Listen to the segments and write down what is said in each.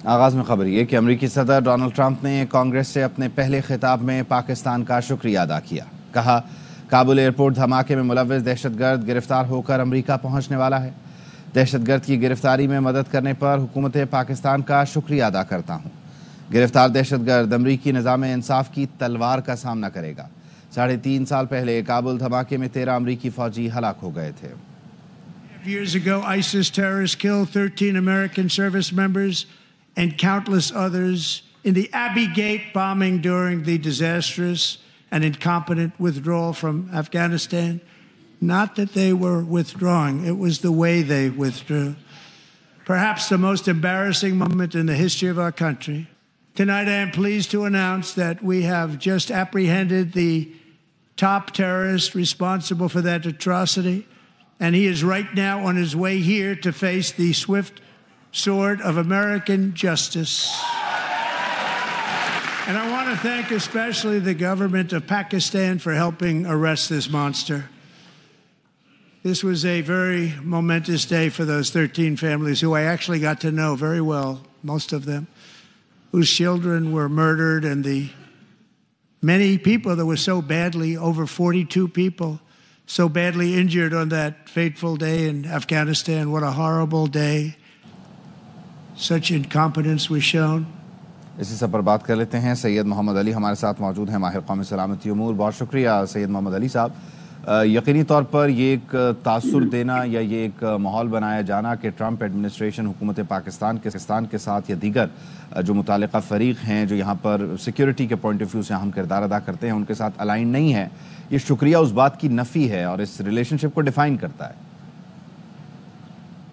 آغاز میں خبر یہ کہ امریکی صدر ڈونلڈ ٹرمپ نے کانگریس سے اپنے پہلے خطاب میں پاکستان کا شکریہ ادا کیا. کہا کابل ایئرپورٹ دھماکے میں ملوث دہشت گرد گرفتار ہو کر امریکہ پہنچنے والا ہے. دہشت گرد کی گرفتاری میں مدد کرنے پر حکومت پاکستان کا شکریہ ادا کرتا ہوں. گرفتار دہشت گرد امریکی نظام انصاف کی تلوار کا سامنا کرے گا. 3.5 سال پہلے کابل دھماکے میں 13 امریکی فوجی ہلاک ہو گئے تھے. Years ago, ISIS terrorists killed 13 American service members and countless others in the Abbey Gate bombing during the disastrous and incompetent withdrawal from Afghanistan. Not that they were withdrawing, it was the way they withdrew. Perhaps the most embarrassing moment in the history of our country. Tonight I am pleased to announce that we have just apprehended the top terrorist responsible for that atrocity, and he is right now on his way here to face the swift sword of American justice. And I want to thank especially the government of Pakistan for helping arrest this monster. This was a very momentous day for those 13 families who I actually got to know very well, most of them, whose children were murdered, and the many people that were so badly, over 42 people, so badly injured on that fateful day in Afghanistan. What a horrible day. Such incompetence was shown. اسی سب پر بات کر لیتے ہیں. سید محمد علی ہمارے ساتھ موجود ہیں، ماہر قومی سلامتی امور. بہت شکریہ سید محمد علی صاحب. یقینی طور پر یہ ایک تاثر دینا یا یہ ایک ماحول بنایا جانا کہ ٹرمپ ایڈمنسٹریشن حکومت پاکستان کے ساتھ یا دیگر جو متعلقہ فریق ہیں جو یہاں پر سیکیورٹی کے پوائنٹ آف ویو سے اہم کردار ادا کرتے ہیں ان کے ساتھ الائن نہیں ہے، یہ شکریہ اس بات کی نفی ہے اور اس ریلیشن شپ کو ڈیفائن کرتا ہے.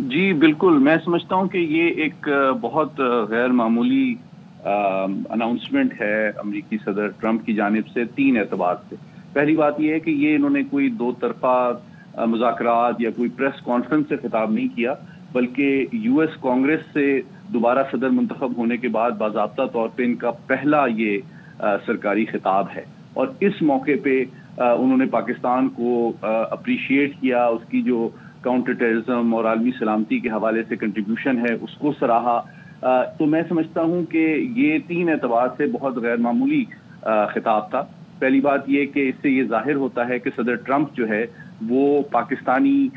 جی بالکل، میں سمجھتا ہوں کہ یہ ایک بہت غیر معمولی اناؤنسمنٹ ہے امریکی صدر ٹرمپ کی جانب سے 3 اعتبار سے. پہلی بات یہ ہے کہ یہ انہوں نے کوئی 2 طرفہ مذاکرات یا کوئی پریس کانفرنس سے خطاب نہیں کیا، بلکہ یو ایس کانگریس سے دوبارہ صدر منتخب ہونے کے بعد باضابطہ طور پہ ان کا پہلا یہ سرکاری خطاب ہے. اور اس موقع پہ انہوں نے پاکستان کو اپریشیٹ کیا، اس کی جو کاؤنٹر ٹیررزم اور عالمی سلامتی کے حوالے سے کنٹریبیوشن ہے اس کو سراہا. تو میں سمجھتا ہوں کہ یہ 3 اعتبار سے بہت غیر معمولی خطاب تھا. پہلی بات یہ کہ اس سے یہ ظاہر ہوتا ہے کہ صدر ٹرمپ جو ہے وہ پاکستانی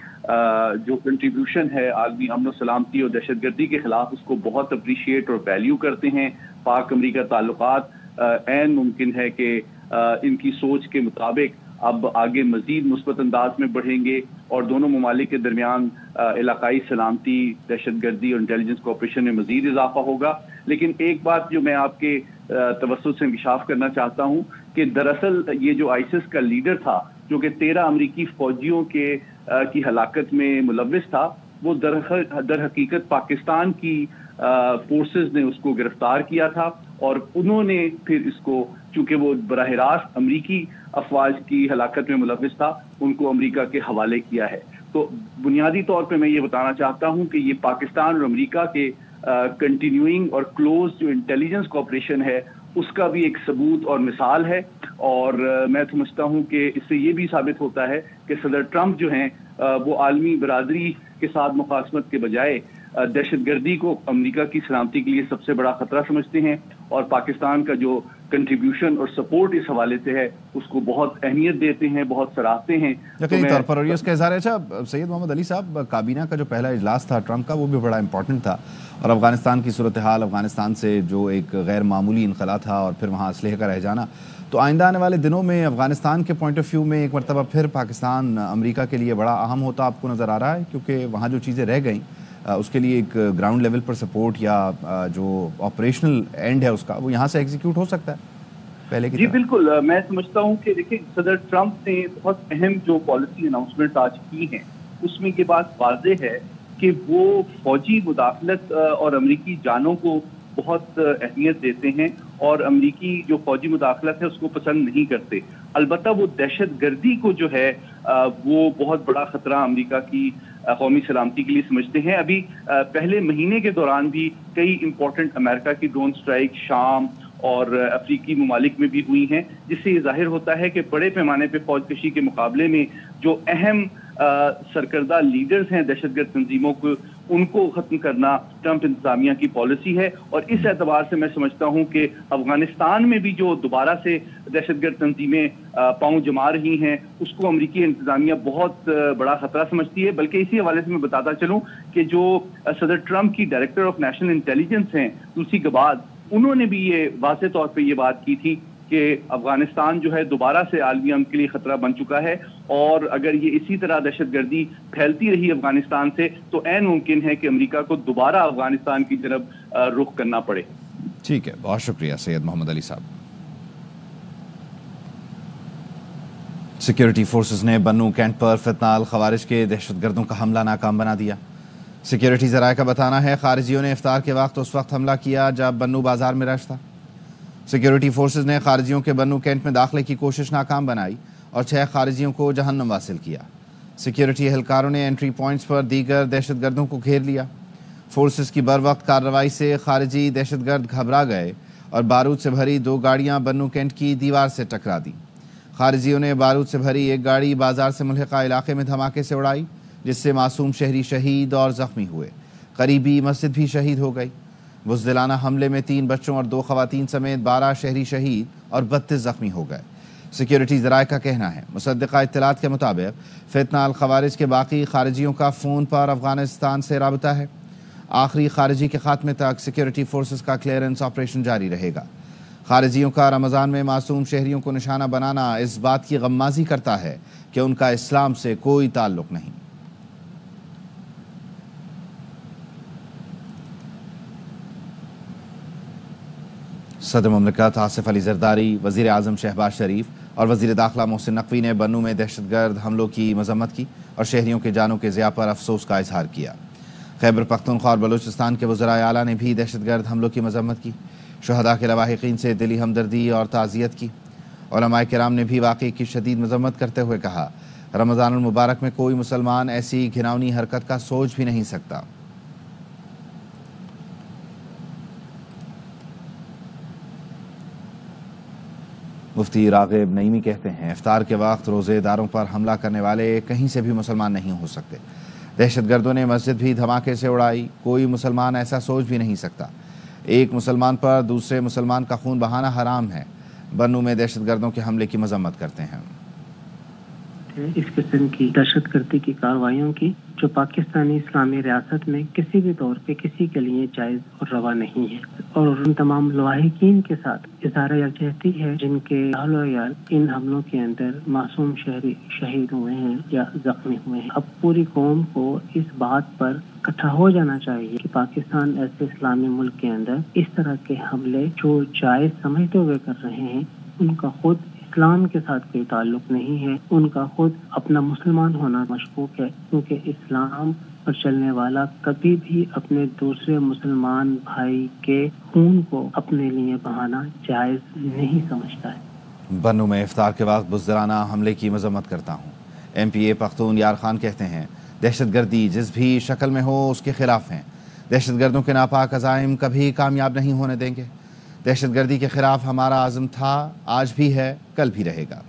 جو کنٹریبیوشن ہے عالمی امن و سلامتی اور دہشت گردی کے خلاف اس کو بہت اپریشیٹ اور ویلیو کرتے ہیں. پاک امریکہ تعلقات عین ممکن ہے کہ ان کی سوچ کے مطابق اب آگے مزید مثبت انداز میں بڑھیں گے اور دونوں ممالک کے درمیان علاقائی سلامتی، دہشت گردی اور انٹیلیجنس کوآپریشن میں مزید اضافہ ہوگا. لیکن ایک بات جو میں آپ کے توسط سے انکشاف کرنا چاہتا ہوں کہ دراصل یہ جو آئیسس کا لیڈر تھا جو کہ 13 امریکی فوجیوں کی ہلاکت میں ملوث تھا، وہ در حقیقت پاکستان کی فورسز نے اس کو گرفتار کیا تھا اور انہوں نے پھر اس کو، چونکہ وہ براہ راست امریکی افواج کی ہلاکت میں ملوث تھا، ان کو امریکہ کے حوالے کیا ہے. تو بنیادی طور پہ میں یہ بتانا چاہتا ہوں کہ یہ پاکستان اور امریکہ کے کنٹینیوئنگ اور کلوز جو انٹیلیجنس کوآپریشن ہے اس کا بھی ایک ثبوت اور مثال ہے. اور میں سمجھتا ہوں کہ اس سے یہ بھی ثابت ہوتا ہے کہ صدر ٹرمپ جو ہیں وہ عالمی برادری کے ساتھ مخاصمت کے بجائے دہشت گردی کو امریکہ کی سلامتی کے لیے سب سے بڑا خطرہ سمجھتے ہیں اور پاکستان کا جو کنٹریبیوشن اور سپورٹ اس حوالے سے ہے اس کو بہت اہمیت دیتے ہیں، بہت سراہتے ہیں. یقینی طور پر. اور یہ اس کا اظہار ہے. اچھا سید محمد علی صاحب، کابینہ کا جو پہلا اجلاس تھا ٹرمپ کا وہ بھی بڑا امپورٹنٹ تھا اور افغانستان کی صورتحال، افغانستان سے جو ایک غیر معمولی انخلا تھا اور پھر وہاں اسلحے کا رہ جانا، تو آئندہ آنے والے دنوں میں افغانستان کے پوائنٹ آف ویو میں ایک مرتبہ پھر پاکستان امریکہ کے لیے بڑا اہم ہوتا آپ کو نظر آ رہا ہے؟ کیونکہ وہاں جو چیزیں رہ گئیں اس کے لیے ایک گراؤنڈ لیول پر سپورٹ یا جو آپریشنل اینڈ ہے اس کا وہ یہاں سے ایگزیکیوٹ ہو سکتا ہے پہلے کی. جی بالکل، میں سمجھتا ہوں کہ دیکھیں صدر ٹرمپ نے بہت اہم جو پالیسی اناؤنسمنٹ آج کی ہیں اس میں یہ بات واضح ہے کہ وہ فوجی مداخلت اور امریکی جانوں کو بہت اہمیت دیتے ہیں اور امریکی جو فوجی مداخلت ہے اس کو پسند نہیں کرتے. البتہ وہ دہشت گردی کو جو ہے وہ بہت بڑا خطرہ امریکہ کی قومی سلامتی کے لیے سمجھتے ہیں. ابھی پہلے مہینے کے دوران بھی کئی امپورٹنٹ امریکہ کی ڈرون سٹرائک شام اور افریقی ممالک میں بھی ہوئی ہیں، جس سے یہ ظاہر ہوتا ہے کہ بڑے پیمانے پہ فوج کشی کے مقابلے میں جو اہم سرکردہ لیڈرز ہیں دہشت گرد تنظیموں کو ان کو ختم کرنا ٹرمپ انتظامیہ کی پالیسی ہے، اور اس اعتبار سے میں سمجھتا ہوں کہ افغانستان میں بھی جو دوبارہ سے دہشت گرد تنظیمیں پاؤں جما رہی ہیں اس کو امریکی انتظامیہ بہت بڑا خطرہ سمجھتی ہے۔ بلکہ اسی حوالے سے میں بتاتا چلوں کہ جو صدر ٹرمپ کی ڈائریکٹر آف نیشنل انٹیلیجنس ہیں تلسی گباد، انہوں نے بھی یہ واضح طور پہ یہ بات کی تھی کہ افغانستان جو ہے دوبارہ سے عالمی امن کے لیے خطرہ بن چکا ہے، اور اگر یہ اسی طرح دہشت گردی پھیلتی رہی افغانستان سے تو عین ممکن ہے کہ امریکہ کو دوبارہ افغانستان کی طرف رخ کرنا پڑے۔ ٹھیک ہے، بہت شکریہ سید محمد علی صاحب۔ سیکیورٹی فورسز نے بنو کینٹ پر فتنہ الخوارج کے دہشت گردوں کا حملہ ناکام بنا دیا۔ سیکیورٹی ذرائع کا بتانا ہے خارجیوں نے افطار کے وقت اس وقت حملہ کیا جب بنو بازار میں رش تھا۔ سیکیورٹی فورسز نے خارجیوں کے بنو کینٹ میں داخلے کی کوشش ناکام بنائی اور 6 خارجیوں کو جہنم واصل کیا۔ سیکیورٹی اہلکاروں نے انٹری پوائنٹس پر دیگر دہشت گردوں کو گھیر لیا۔ فورسز کی بروقت کارروائی سے خارجی دہشت گرد گھبرا گئے اور بارود سے بھری 2 گاڑیاں بنو کینٹ کی دیوار سے ٹکرا دی۔ خارجیوں نے بارود سے بھری ایک گاڑی بازار سے ملحقہ علاقے میں دھماکے سے اڑائی، جس سے معصوم شہری شہید اور زخمی ہوئے۔ قریبی مسجد بھی شہید ہو گئی۔ بزدلانہ حملے میں 3 بچوں اور 2 خواتین سمیت 12 شہری شہید اور 32 زخمی ہو گئے۔ سیکیورٹی ذرائع کا کہنا ہے مصدقہ اطلاعات کے مطابق فتنہ الخوارج کے باقی خارجیوں کا فون پر افغانستان سے رابطہ ہے۔ آخری خارجی کے خاتمے تک سیکیورٹی فورسز کا کلیئرنس آپریشن جاری رہے گا۔ خارجیوں کا رمضان میں معصوم شہریوں کو نشانہ بنانا اس بات کی غمازی کرتا ہے کہ ان کا اسلام سے کوئی تعلق نہیں۔ صدر مملکت آصف علی زرداری، وزیر اعظم شہباز شریف اور وزیر داخلہ محسن نقوی نے بنو میں دہشت گرد حملوں کی مذمت کی اور شہریوں کے جانوں کے ضیاع پر افسوس کا اظہار کیا۔ خیبر پختونخوا اور بلوچستان کے وزرائے اعلیٰ نے بھی دہشت گرد حملوں کی مذمت کی، شہداء کے لواحقین سے دلی ہمدردی اور تعزیت کی۔ علماء کرام نے بھی واقعے کی شدید مذمت کرتے ہوئے کہا، رمضان المبارک میں کوئی مسلمان ایسی گھناؤنی حرکت کا سوچ بھی نہیں سکتا۔ مفتی راغب نعیمی کہتے ہیں، افطار کے وقت روزے داروں پر حملہ کرنے والے کہیں سے بھی مسلمان نہیں ہو سکتے۔ دہشت گردوں نے مسجد بھی دھماکے سے اڑائی، کوئی مسلمان ایسا سوچ بھی نہیں سکتا۔ ایک مسلمان پر دوسرے مسلمان کا خون بہانا حرام ہے۔ بنو میں دہشت گردوں کے حملے کی مذمت کرتے ہیں۔ اس قسم کی دہشت گردی کی کارروائیوں کی جو پاکستانی اسلامی ریاست میں کسی بھی طور پہ کسی کے لیے جائز اور روا نہیں ہے، اور ان تمام لواحقین کے ساتھ اظہار یکجہتی ہے جن کے اہل و عیال ان حملوں کے اندر معصوم شہری شہید ہوئے ہیں یا زخمی ہوئے ہیں۔ اب پوری قوم کو اس بات پر اکٹھا ہو جانا چاہیے کہ پاکستان ایسے اسلامی ملک کے اندر اس طرح کے حملے جو جائز سمجھتے ہوئے کر رہے ہیں، ان کا خود اسلام کے ساتھ کوئی تعلق نہیں ہے، ان کا خود اپنا مسلمان ہونا مشکوک ہے، کیونکہ اسلام پر چلنے والا کبھی بھی اپنے دوسرے مسلمان بھائی کے خون کو اپنے لیے بہانا جائز نہیں سمجھتا ہے۔ بنو میں افطار کے وقت بزدلانہ حملے کی مذمت کرتا ہوں۔ ایم پی اے پختون یار خان کہتے ہیں، دہشت گردی جس بھی شکل میں ہو اس کے خلاف ہیں۔ دہشت گردوں کے ناپاک عزائم کبھی کامیاب نہیں ہونے دیں گے۔ دہشت گردی کے خلاف ہمارا عزم تھا، آج بھی ہے، کل بھی رہے گا۔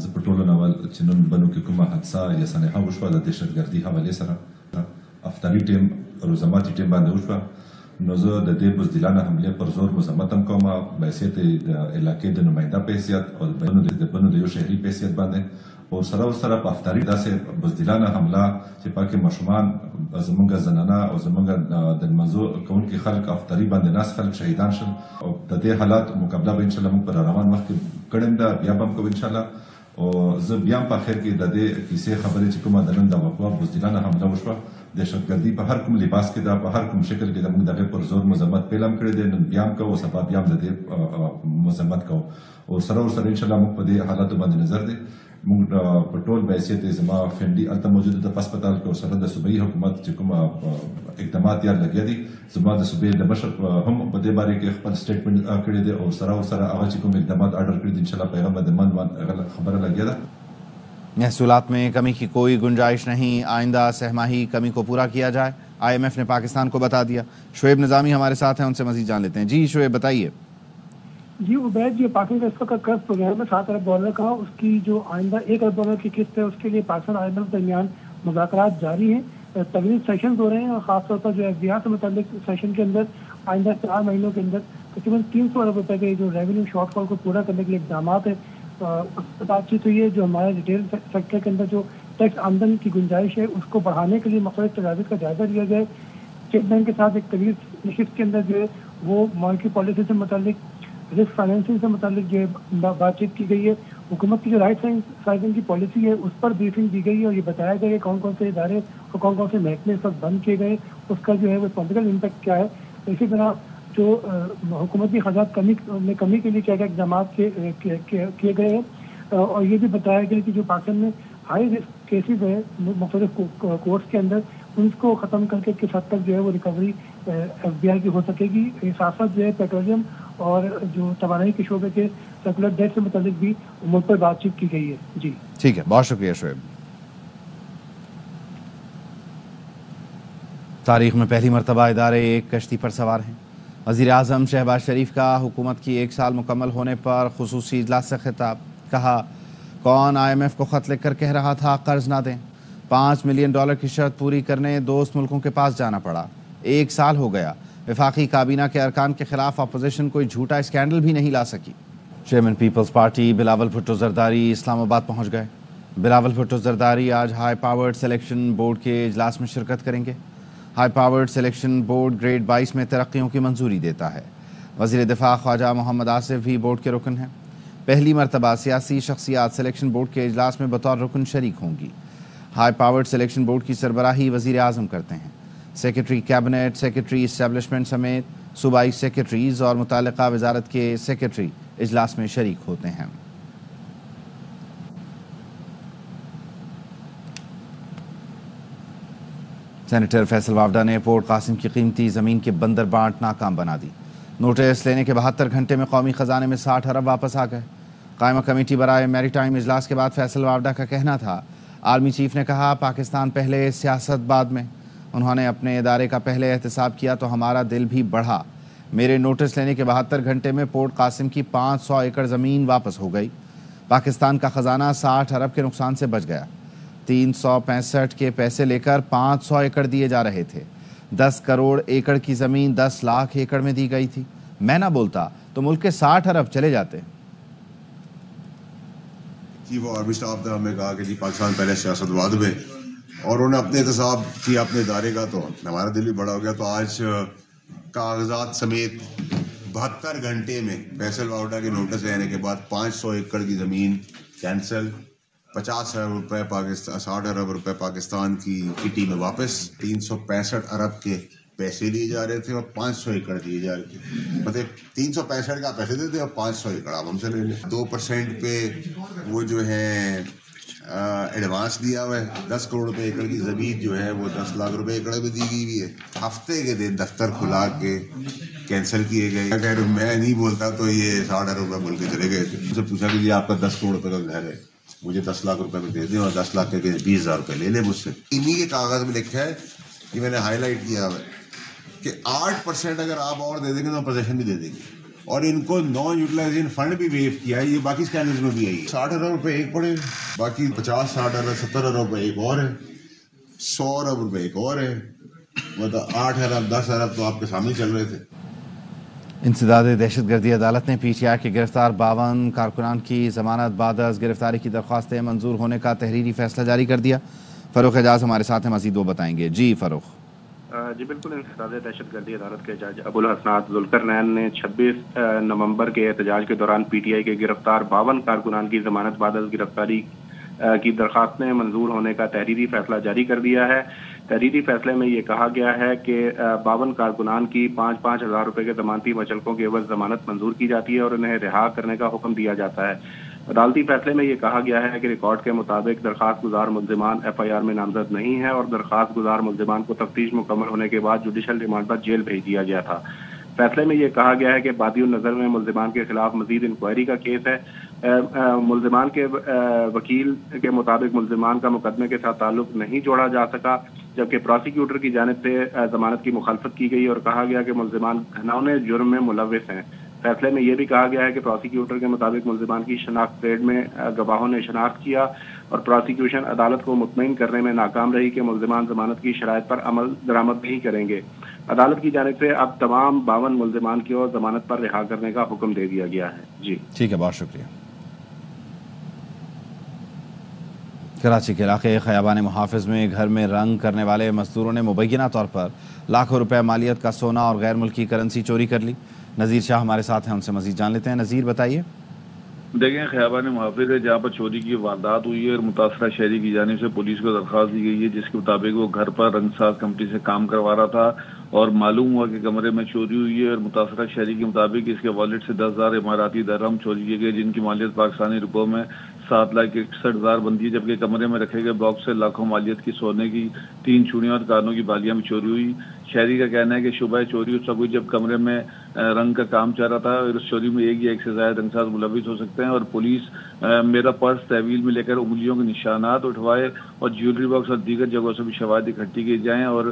زه په ټولو ناول چې نن بنو کې کومه حادثه یا سانحه وشوه د دهشتګردي حوالې سره افطاري ټیم روزه ټیم باندې وشوه، نو زه د دې بزدلانه حملې پر زور مذمت هم کوم په حیثیت د علاقې د نماینده په حیثیت او د بنو د یو شهري په حیثیت باندې، او سره په افطاري داسې بزدلانه حمله چې پکې ماشومان زمونږ زنانه او زمونږ د لمانځو کوونکي خلک افطاري باندې ناست خلک شهیدان شول، او د دې حالات مقابله به انشاءالله موږ پر روان وخت کې کړې ده، بیا به هم کوو انشاءالله. او زه بیا هم په اخر کې د دې کیسې خبرې چې کومه د نن د وقوع بزدلانه حمله وشوه، دهشتګردي په هر کوم لباس کې ده، په هر کوم شکل کې ده، موږ د هغې پر زور مذمت پیل هم کړی دی، نن بیا هم کوو، سبا بیا هم د دې مذمت کوو، او سره ورسره انشاءالله موږ په دې حالاتو باندې نظر دی. موږ په ټول په حیثیت زما فیملي هلته موجوده ده په هسپتال کې، او سره د صوبایي حکومت چې کومه اقدامات یا لګیا دي، زما د صوبې د مشر هم په دې باره کې خپل سټیټمنټ کړی دی، او سره ورسره هغه چې کوم اقدامات آرډر کړي دي انشاءالله په هغه باندې من خبره لګیا ده. محصولات میں کمی کی کوئی گنجائش نہیں، آئندہ سہ ماہی کمی کو پورا کیا جائے، آئی ایم ایف نے پاکستان کو بتا دیا۔ شعیب نظامی ہمارے ساتھ ہیں، ان سے مزید جان لیتے ہیں۔ جی شعیب بتائیے۔ جی عبید، جو پاکستان کا اس وقت قرض پروگرام ہے $7 ارب کا، اس کی جو آئندہ $1 ارب کی قسط ہے اس کے لیے پاکستان IMF کے درمیان مذاکرات جاری ہیں. طویل سیشنز ہو رہے ہیں، اور خاص طور پر جو FDR سے متعلق سیشن کے اندر آئندہ 4 مہینوں کے اندر تقریباً $300 ارب کے جو ریونیو شارٹ فال کو پورا کرنے کے لیے اقدامات ہیں. اس بات چیت ہوئی ہے جو ہمارے ریٹیل سیکٹر کے اندر جو ٹیکس آمدنی کی گنجائش ہے اس کو بڑھانے کے لیے مختلف تجاویز کا جائزہ لیا جائے. اسٹیٹ بینک کے ساتھ ایک طویل نشست کے اندر جو ہے وہ مانیٹری پالیسی سے متعلق، رسک فائنینسنگ سے متعلق جو ہے بات چیت کی گئی ہے. حکومت کی جو رائٹ سائزنگ کی پالیسی ہے اس پر بریفنگ دی گئی ہے، اور یہ بتایا گیا کہ کون کون سے ادارے اور کون کون سے محکمے اس وقت بند کیے گئے، اس کا جو ہے وہ پولیٹیکل امپیکٹ کیا ہے. اسی طرح جو حکومتی خرچات میں کمی کے لیے کیا کیا اقدامات کیے گئے ہیں، اور یہ بھی بتایا گیا کہ جو پاکستان میں ہائی رسک کیسز ہے مختلف کورٹس کے اندر، ان کو ختم کر کے کس حد تک جو ہے وہ ریکوری FBI کی ہو سکے گی. ساتھ ساتھ جو ہے پیٹرولیم اور جو توانائی کے شعبے کے سرکولر ڈیٹ سے متعلق بھی امور پر بات چیت کی گئی ہے. جی ٹھیک ہے، بہت شکریہ شعیب. تاریخ میں پہلی مرتبہ ادارے ایک کشتی پر سوار ہیں. وزیر اعظم شہباز شریف کا حکومت کی 1 سال مکمل ہونے پر خصوصی اجلاس سے خطاب. کہا کون IMF کو خط لکھ کر کہہ رہا تھا قرض نہ دیں. $5 ملین کی شرط پوری کرنے دوست ملکوں کے پاس جانا پڑا. 1 سال ہو گیا. وفاقی کابینہ کے ارکان کے خلاف اپوزیشن کوئی جھوٹا اسکینڈل بھی نہیں لا سکی. چیئرمین پیپلز پارٹی بلاول بھٹو زرداری اسلام آباد پہنچ گئے. بلاول بھٹو زرداری آج ہائی پاورڈ سلیکشن بورڈ کے اجلاس میں شرکت کریں گے. High powered selection board grade 22 میں ترقیوں کی منظوری دیتا ہے. وزیر دفاع خواجہ محمد آصف بھی بورڈ کے رکن ہیں. پہلی مرتبہ سیاسی شخصیات سلیکشن بورڈ کے اجلاس میں بطور رکن شریک ہوں گی. ہائی پاورڈ سلیکشن بورڈ کی سربراہی وزیر اعظم کرتے ہیں. سیکرٹری کیبنٹ، سیکرٹری اسٹیبلشمنٹ سمیت صوبائی سیکرٹریز اور متعلقہ وزارت کے سیکرٹری اجلاس میں شریک ہوتے ہیں. سینیٹر فیصل وافدہ نے پورٹ قاسم کی قیمتی زمین کے بندر بانٹ ناکام بنا دی. نوٹس لینے کے 72 گھنٹے میں قومی خزانے میں 60 ارب واپس آ گئے. قائمہ کمیٹی برائے میری ٹائم اجلاس کے بعد فیصل وافدہ کا کہنا تھا آرمی چیف نے کہا پاکستان پہلے سیاست بعد میں. انہوں نے اپنے ادارے کا پہلے احتساب کیا تو ہمارا دل بھی بڑھا. میرے نوٹس لینے کے 72 گھنٹے میں پورٹ قاسم کی 500 ایکڑ زمین واپس ہو گئی. پاکستان کا خزانہ 60 ارب کے نقصان سے بچ گیا. 365 کے پیسے لے کر 500 ایکڑ دیے جا رہے تھے. 10 کروڑ ایکڑ کی زمین 10 لاکھ ایکڑ میں دی گئی تھی. میں نہ بولتا تو ملک کے 60 ارب چلے جاتے. چیف آرمی اسٹاف نے ہمیں کہا کہ جی پاکستان پہلے سیاست بعد میں، اور انہوں نے اپنے احتساب کیا اپنے ادارے کا تو ہمارا دل بھی بڑا ہو گیا. تو آج کاغذات سمیت 72 گھنٹے میں فیصل وافدہ کے نوٹس لینے کے بعد 500 ایکڑ کی زمین کینسل، 50 ارب روپے پاکستان، 60 ارب روپے پاکستان کی کٹی میں واپس، 365 ارب کے پیسے لیے جا رہے تھے اور 500 ایکڑ دیے جا رہے تھے. مطلب 365 کا پیسے دیتے اور 500 ایکڑ آپ ہم سے لے لیں. 2% پہ وہ جو ہے ایڈوانس دیا ہوا ہے. 10 کروڑ روپے ایکڑ کی زمین جو ہے وہ 10 لاکھ روپے ایکڑ میں دی گئی ہوئی ہے. ہفتے کے دن دفتر کھلا کے کینسل کیے گئے. اگر میں نہیں بولتا تو یہ 60 ارب روپے بول کے چلے گئے تھے. مجھ سے پوچھا کہ جی آپ کا 10 کروڑ روپے کا گھر ہے، مجھے 10 لاکھ روپے میں دے دیں اور 10 لاکھ کے 20,000 روپے لے لیں مجھ سے. انہی کے کاغذ میں لکھا ہے کہ میں نے ہائی لائٹ کیا ہوا ہے کہ 8% اگر آپ اور دے دیں گے تو پوزیشن بھی دے دیں گے. اور ان کو نان یوٹیلائزیشن فنڈ بھی ویو کیا ہے. یہ باقی اسکینڈلز میں بھی آئی ہے. 60 ارب روپے ایک پڑے، باقی 50 60 ارب 70 ارب روپے ایک اور ہے، 100 ارب روپے ایک اور ہے. مطلب 8 ارب 10 ارب تو آپ کے سامنے چل رہے تھے. انسداد دہشت گردی عدالت نے PTI کے گرفتار 52 کارکنان کی ضمانت بعد از گرفتاری کی درخواستیں منظور ہونے کا تحریری فیصلہ جاری کر دیا. فروخ اعجاز ہمارے ساتھ ہیں، مزید وہ بتائیں گے. جی فروخ. جی بالکل. انسداد دہشت گردی عدالت کے جج ابوالحسنات ذوالقرنین نے 26 نومبر کے احتجاج کے دوران PTI کے گرفتار 52 کارکنان کی ضمانت بعد از گرفتاری کی درخواستیں منظور ہونے کا تحریری فیصلہ جاری کر دیا ہے. تحریری فیصلے میں یہ کہا گیا ہے کہ 52 کارکنان کی 5,000 ہزار روپے کے ضمانتی مچلقوں کے عوض ضمانت منظور کی جاتی ہے اور انہیں رہا کرنے کا حکم دیا جاتا ہے. عدالتی فیصلے میں یہ کہا گیا ہے کہ ریکارڈ کے مطابق درخواست گزار ملزمان FIR میں نامزد نہیں ہے اور درخواست گزار ملزمان کو تفتیش مکمل ہونے کے بعد جوڈیشل ریمانڈ پر جیل بھیج دیا گیا تھا. فیصلے میں یہ کہا گیا ہے کہ بادی النظر میں ملزمان کے خلاف مزید انکوائری کا کیس ہے. ملزمان کے وکیل کے مطابق ملزمان کا مقدمے کے ساتھ تعلق نہیں جوڑا جا سکا، جبکہ پروسیکیوٹر کی جانب سے ضمانت کی مخالفت کی گئی اور کہا گیا کہ ملزمان گھناؤنے جرم میں ملوث ہیں. فیصلے میں یہ بھی کہا گیا ہے کہ پروسیکیوٹر کے مطابق ملزمان کی شناخت پریڈ میں گواہوں نے شناخت کیا اور پروسیکیوشن عدالت کو مطمئن کرنے میں ناکام رہی کہ ملزمان ضمانت کی شرائط پر عمل درآمد نہیں کریں گے۔ عدالت کی جانب سے اب تمام 52 ملزمان کو ضمانت پر رہا کرنے کا حکم دے دیا گیا ہے۔ جی ٹھیک ہے، بہت شکریہ۔ کراچی کے علاقے خیابان محافظ میں گھر میں رنگ کرنے والے مزدوروں نے مبینہ طور پر لاکھوں روپے مالیت کا سونا اور غیر ملکی کرنسی چوری کر لی۔ نذیر شاہ ہمارے ساتھ ہیں، ان سے مزید جان لیتے ہیں۔ نذیر بتائیے۔ دیکھیں، خیابان محافظ ہے جہاں پر چوری کی واردات ہوئی ہے اور متاثرہ شہری کی جانب سے پولیس کو درخواست دی گئی ہے، جس کے مطابق وہ گھر پر رنگ ساز کمپنی سے کام کروا رہا تھا اور معلوم ہوا کہ کمرے میں چوری ہوئی ہے اور متاثرہ شہری کے مطابق اس کے والٹ سے 10,000 اماراتی درہم چوری کیے گئے، جن کی مالیت پاکستانی روپوں میں 7,61,000 بنتی ہے، جبکہ کمرے میں رکھے گئے باکس سے لاکھوں مالیت کی سونے کی 3 چوڑیاں اور کانوں کی بالیاں بھی چوری ہوئی۔ شہری کا کہنا ہے کہ شبہ چوری اس وقت جب کمرے میں رنگ کا کام چل رہا تھا اور اس چوری میں ایک یا ایک سے زائد رنگ ساز ملوث ہو سکتے ہیں، اور پولیس میرا پرس تحویل میں لے کر انگلیوں کے نشانات اٹھوائے اور جیولری باکس اور دیگر جگہوں سے بھی شواہد اکٹھی کی جائیں اور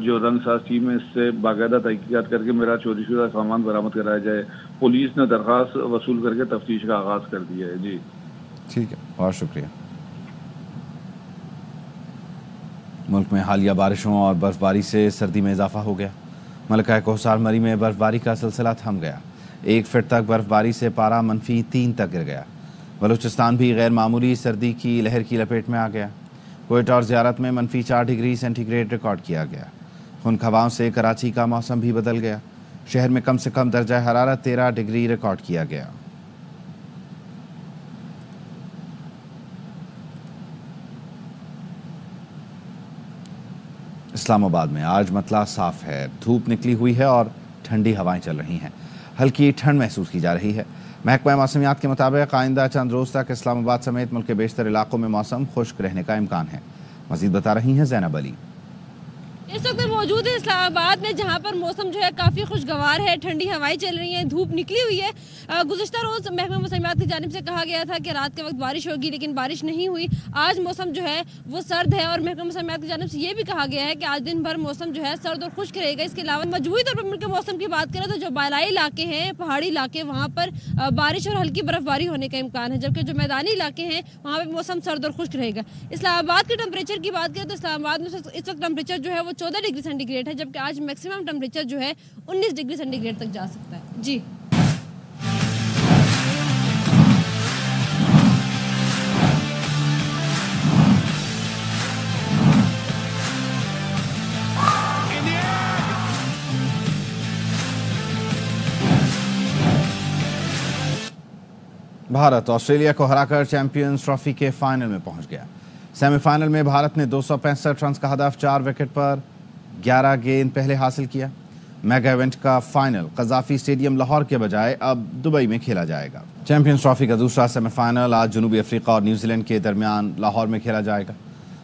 جو رنگ ساز ٹیم ہے اس سے باقاعدہ تحقیقات کر کے میرا چوری شدہ سامان برآمد کرایا جائے۔ پولیس نے درخواست وصول کر کے تفتیش کا آغاز کر دیا ہے۔ جی ٹھیک ہے، بہت شکریہ۔ ملک میں حالیہ بارشوں اور برف باری سے سردی میں اضافہ ہو گیا۔ ملکہ کوہسار مری میں برف باری کا سلسلہ تھم گیا۔ 1 فٹ تک برف باری سے پارہ -3 تک گر گیا۔ بلوچستان بھی غیر معمولی سردی کی لہر کی لپیٹ میں آ گیا۔ کوئٹہ اور زیارت میں -4 ڈگری سینٹی گریڈ ریکارڈ کیا گیا۔ خنک ہواؤں سے کراچی کا موسم بھی بدل گیا۔ شہر میں کم سے کم درجہ حرارت 13 ڈگری ریکارڈ کیا گیا۔ اسلام آباد میں آج مطلع صاف ہے، دھوپ نکلی ہوئی ہے اور ٹھنڈی ہوائیں چل رہی ہیں۔ ہلکی ٹھنڈ محسوس کی جا رہی ہے۔ محکمہ موسمیات کے مطابق آئندہ چند روز تک اسلام آباد سمیت ملک کے بیشتر علاقوں میں موسم خشک رہنے کا امکان ہے۔ مزید بتا رہی ہیں زینب علی۔ اس وقت موجود ہے اسلام آباد میں، جہاں پر موسم جو ہے کافی خوشگوار ہے، ٹھنڈی ہوائیں چل رہی ہیں، دھوپ نکلی ہوئی ہے۔ گزشتہ روز محکمہ موسمیات کی جانب سے کہا گیا تھا کہ رات کے وقت بارش ہوگی، لیکن بارش نہیں ہوئی۔ آج موسم جو ہے وہ سرد ہے اور محکمہ موسمیات کی جانب سے یہ بھی کہا گیا ہے کہ آج دن بھر موسم جو ہے سرد اور خشک رہے گا۔ اس کے علاوہ مجموعی طور پر ملک کے موسم کی بات کریں تو جو بالائی علاقے ہیں، پہاڑی علاقے، وہاں پر بارش اور ہلکی برف باری ہونے کا امکان ہے، جبکہ جو میدانی علاقے ہیں وہاں پہ موسم سرد اور خشک رہے گا۔ اسلام آباد کے ٹمپریچر کی بات کریں تو اسلام آباد میں اس وقت ٹمپریچر جو ہے وہ 14 ڈگری سینٹی گریڈ ہے، جبکہ آج میکسیمم ٹمپریچر جو ہے 19 ڈگری سینٹی گریڈ تک جا سکتا ہے۔ جی بھارت آسٹریلیا کو ہرا کر چیمپئنز ٹرافی کے فائنل میں پہنچ گیا۔ سیمی فائنل میں بھارت نے 265 رنز کا ہدف 4 وکٹ پر 11 گیند پہلے حاصل کیا۔ میگا ایونٹ کا فائنل قذافی اسٹیڈیم لاہور کے بجائے اب دبئی میں کھیلا جائے گا۔ چیمپئنز ٹرافی کا دوسرا سیمی فائنل آج جنوبی افریقہ اور نیوزی لینڈ کے درمیان لاہور میں کھیلا جائے گا۔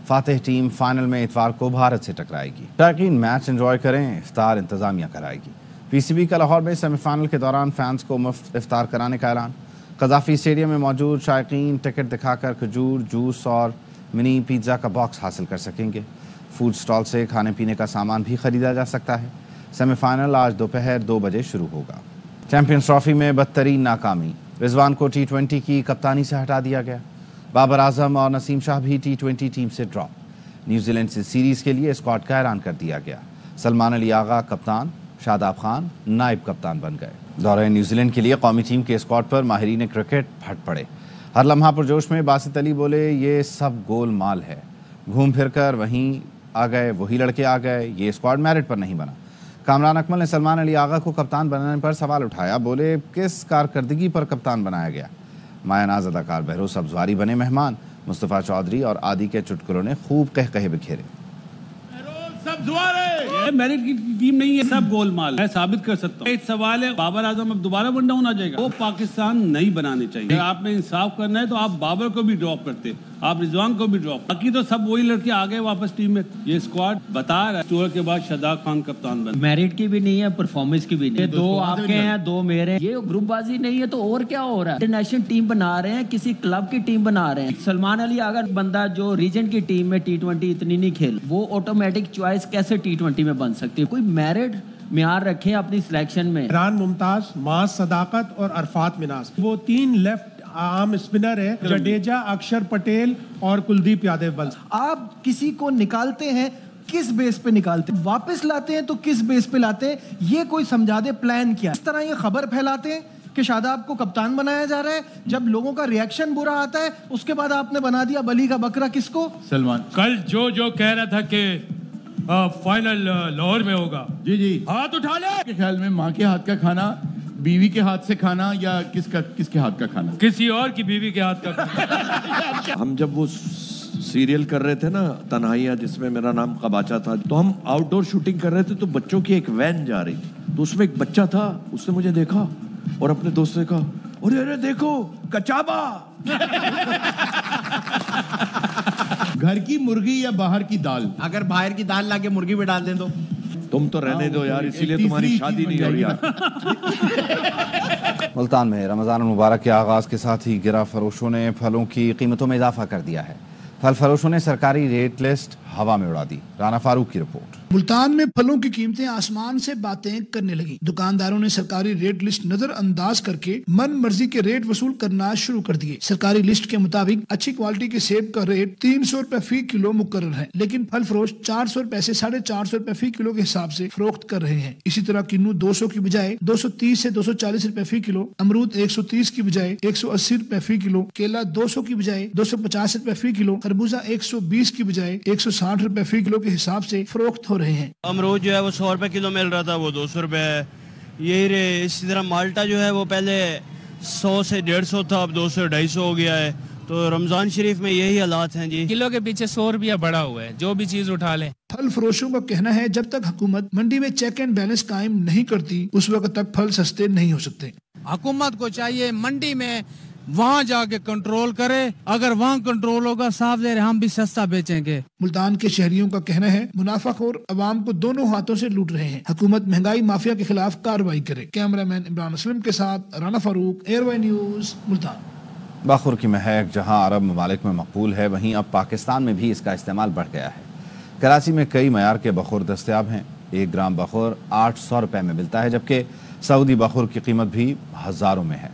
فاتح ٹیم فائنل میں اتوار کو بھارت سے ٹکرائے گی۔ شائقین میچ انجوائے کریں، افطار انتظامیہ کرائے گی۔ پی سی بی کا لاہور میں سیمی فائنل کے دوران فینس کو مفت افطار کرانے کا اعلان۔ قذافی اسٹیڈیم میں موجود شائقین ٹکٹ دکھا کر کھجور، جوس اور منی پیزا کا باکس حاصل کر سکیں گے۔ فوڈ سٹال سے کھانے پینے کا سامان بھی خریدا جا سکتا ہے۔ سیمی فائنل آج دوپہر 2 بجے شروع ہوگا۔ چیمپئنز ٹرافی میں بدترین ناکامی، رضوان کو T20 کی کپتانی سے ہٹا دیا گیا۔ بابر اعظم اور نسیم شاہ بھی T20 ٹیم سے ڈراپ۔ نیوزی لینڈ سے سیریز کے لیے اسکواڈ کا اعلان کر دیا گیا۔ سلمان علی آغا کپتان، شاداب خان نائب کپتان بن گئے۔ دورہ نیوزی لینڈ کے لیے قومی ٹیم کے اسکواڈ پر ماہرین کرکٹ پھٹ پڑے۔ ہر لمحہ پرجوش میں باسط علی بولے، یہ سب گول مال ہے، گھوم پھر کر وہیں آ گئے، وہی لڑکے آ گئے، یہ اسکواڈ میرٹ پر نہیں بنا۔ کامران اکمل نے سلمان علی آغا کو کپتان بنانے پر سوال اٹھایا، بولے کس کارکردگی پر کپتان بنایا گیا؟ مایا ناز اداکار بہروز ابزواری بنے مہمان۔ مصطفیٰ چودھری اور عادی کے چٹکلوں نے خوب قہقہے بکھیرے۔ میرٹ کی ٹیم نہیں ہے، سب گول مال ہے، ثابت کر سکتا ہوں۔ ایک سوال ہے، بابر اعظم اب دوبارہ ون ڈاؤن آ جائے گا؟ وہ پاکستان نہیں بنانے چاہیے۔ اگر آپ نے انصاف کرنا ہے تو آپ بابر کو بھی ڈراپ کرتے، آپ رضوان کو بھی ڈراپ، باقی تو سب وہی لڑکے آ گئے واپس ٹیم میں۔ یہ اسکواڈ بتا رہا ہے ٹور کے بعد شاداب خان کپتان بن، میرٹ کی بھی نہیں ہے، پرفارمنس کی بھی نہیں ہے۔ 2 آپ کے ہیں، 2 میرے ہیں۔ یہ گروپ بازی نہیں ہے تو اور کیا ہو رہا ہے؟ انٹرنیشنل ٹیم بنا رہے ہیں، کسی کلب کی ٹیم بنا رہے ہیں۔ سلمان علی اگر بندہ جو ریجن کی ٹیم میں T20 اتنی نہیں کھیل، وہ آٹومیٹک چوائس کیسے T20 میں بن سکتی ہے؟ کوئی میرٹ معیار رکھیں اپنی سلیکشن میں. ایران ممتاز، ماس صداقت اور عرفات مناس، وہ 3 لیفٹ عام اسپنر ہے، جڈیجا، اکشر پٹیل اور کلدیپ یادو بنس. آپ کسی کو نکالتے ہیں کس بیس پہ نکالتے ہیں، واپس لاتے ہیں تو کس بیس پہ لاتے ہیں، یہ کوئی سمجھا دے پلان کیا. اس طرح یہ خبر پھیلاتے ہیں کہ شاداب کو کپتان بنایا جا رہا ہے، جب لوگوں کا ریاکشن برا آتا ہے اس کے بعد آپ نے بنا دیا بلی کا بکرا کس کو؟ سلمان. کل جو کہہ رہا تھا کہ فائنل لاہور میں ہوگا، جی ہاتھ اٹھا لے. کے خیال میں ماں کے ہاتھ کا کھانا بیوی کے ہاتھ سے کھانا یا کس کے ہاتھ کا کھانا؟ کسی اور کی بیوی کے ہاتھ کا کھانا. ہم جب وہ سیریل کر رہے تھے نا تنہائیاں، جس میں میرا نام قباچہ تھا، تو ہم آؤٹ ڈور شوٹنگ کر رہے تھے تو بچوں کی ایک وین جا رہی تھی، تو اس میں ایک بچہ تھا، اس نے مجھے دیکھا اور اپنے دوست سے کہا ارے دیکھو کچابا. گھر کی مرغی یا باہر کی دال؟ اگر باہر کی دال لا کے مرغی بھی ڈال دیں تو تم تو رہنے دو یار، اسی لیے تمہاری شادی نہیں ہو رہی یار. ملتان میں رمضان المبارک کے آغاز کے ساتھ ہی گرا فروشوں نے پھلوں کی قیمتوں میں اضافہ کر دیا ہے. پھل فروشوں نے سرکاری ریٹ لسٹ ہوا میں اڑا دی. رانا فاروق کی رپورٹ. ملتان میں پھلوں کی قیمتیں آسمان سے باتیں کرنے لگیں. دکانداروں نے سرکاری ریٹ لسٹ نظر انداز کر کے من مرضی کے ریٹ وصول کرنا شروع کر دیے. سرکاری لسٹ کے مطابق اچھی کوالٹی کے سیب کا ریٹ 300 روپے فی کلو مقرر ہے، لیکن پھل فروش 400 روپے سے 450 روپے فی کلو کے حساب سے فروخت کر رہے ہیں. اسی طرح کنو 200 کی بجائے 230 سے 240 روپے فی کلو، امرود 130 کی بجائے 180 روپے فی کلو، کیلا 200 کی بجائے 250 روپے فی کلو، خربوزہ 120 کی بجائے 160 روپے فی کلو کے حساب سے فروخت ہو رہے ہیں. امرود جو ہے وہ 100 روپے کلو مل رہا تھا، وہ 200 روپے ہے. یہی رہے. اسی طرح مالٹا جو ہے وہ پہلے 100 سے 150 تھا، اب 200 250 ہو گیا ہے. تو رمضان شریف میں یہی حالات ہیں جی. کلو کے پیچھے 100 روپیہ بڑھا ہوا ہے، جو بھی چیز اٹھا لیں. پھل فروشوں کا کہنا ہے جب تک حکومت منڈی میں چیک اینڈ بیلنس قائم نہیں کرتی اس وقت تک پھل سستے نہیں ہو سکتے. حکومت کو چاہیے منڈی میں وہاں جا کے کنٹرول کرے، اگر وہاں کنٹرول ہوگا صاف ظاہر ہم بھی سستا بیچیں گے. ملتان کے شہریوں کا کہنا ہے منافع خور عوام کو دونوں ہاتھوں سے لوٹ رہے ہیں. حکومت مہنگائی مافیا کے خلاف کارروائی کرے. کیمرہ مین عمران اسلم کے ساتھ رانا فاروق، ایئر وائی نیوز، ملتان. بخور کی مہک جہاں عرب ممالک میں مقبول ہے، وہیں اب پاکستان میں بھی اس کا استعمال بڑھ گیا ہے. کراچی میں کئی معیار کے بخور دستیاب ہیں. 1 گرام بخور 800 روپے میں ملتا ہے، جبکہ سعودی بخور کی قیمت بھی ہزاروں میں ہے.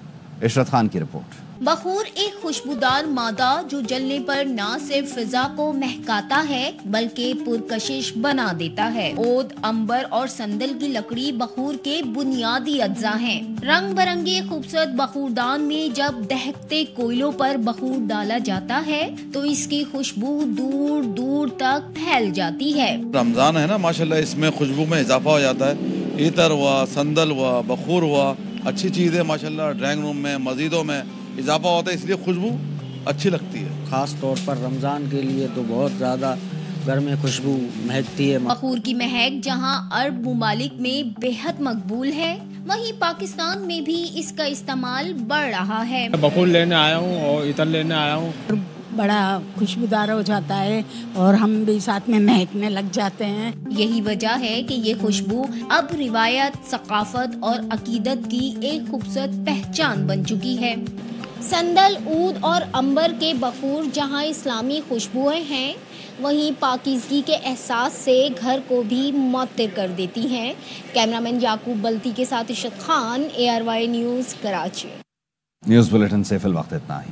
عشرت خان کی رپورٹ. بخور ایک خوشبودار مادہ جو جلنے پر نہ صرف فضا کو مہکاتا ہے بلکہ پرکشش بنا دیتا ہے. عود، عنبر اور سندل کی لکڑی بخور کے بنیادی اجزاء ہیں. رنگ برنگے خوبصورت بخوردان میں جب دہکتے کوئلوں پر بخور ڈالا جاتا ہے تو اس کی خوشبو دور دور تک پھیل جاتی ہے. رمضان ہے نا، ماشاءاللہ اس میں خوشبو میں اضافہ ہو جاتا ہے. عطر ہوا، سندل ہوا، بخور ہوا، اچھی چیز ہے ماشاءاللہ. ڈرائنگ روم میں، مسجدوں میں اضافہ ہوتا ہے، اس لیے خوشبو اچھی لگتی ہے. خاص طور پر رمضان کے لیے تو بہت زیادہ گھر میں خوشبو مہکتی ہے. بخور کی مہک جہاں عرب ممالک میں بے حد مقبول ہے، وہیں پاکستان میں بھی اس کا استعمال بڑھ رہا ہے. بخور لینے آیا ہوں اور عطر لینے آیا ہوں. بڑا خوشبودار ہو جاتا ہے اور ہم بھی ساتھ میں مہکنے لگ جاتے ہیں. یہی وجہ ہے کہ یہ خوشبو اب روایت، ثقافت اور عقیدت کی ایک خوبصورت پہچان بن چکی ہے. سندل، عود اور عنبر کے بخور جہاں اسلامی خوشبوئیں ہیں، وہیں پاکیزگی کے احساس سے گھر کو بھی معطر کر دیتی ہیں. کیمرامین یعقوب بلتی کے ساتھ Ishrat Khan, ARY news, Karachi. News bulletin سے فی الوقت اتنا ہی.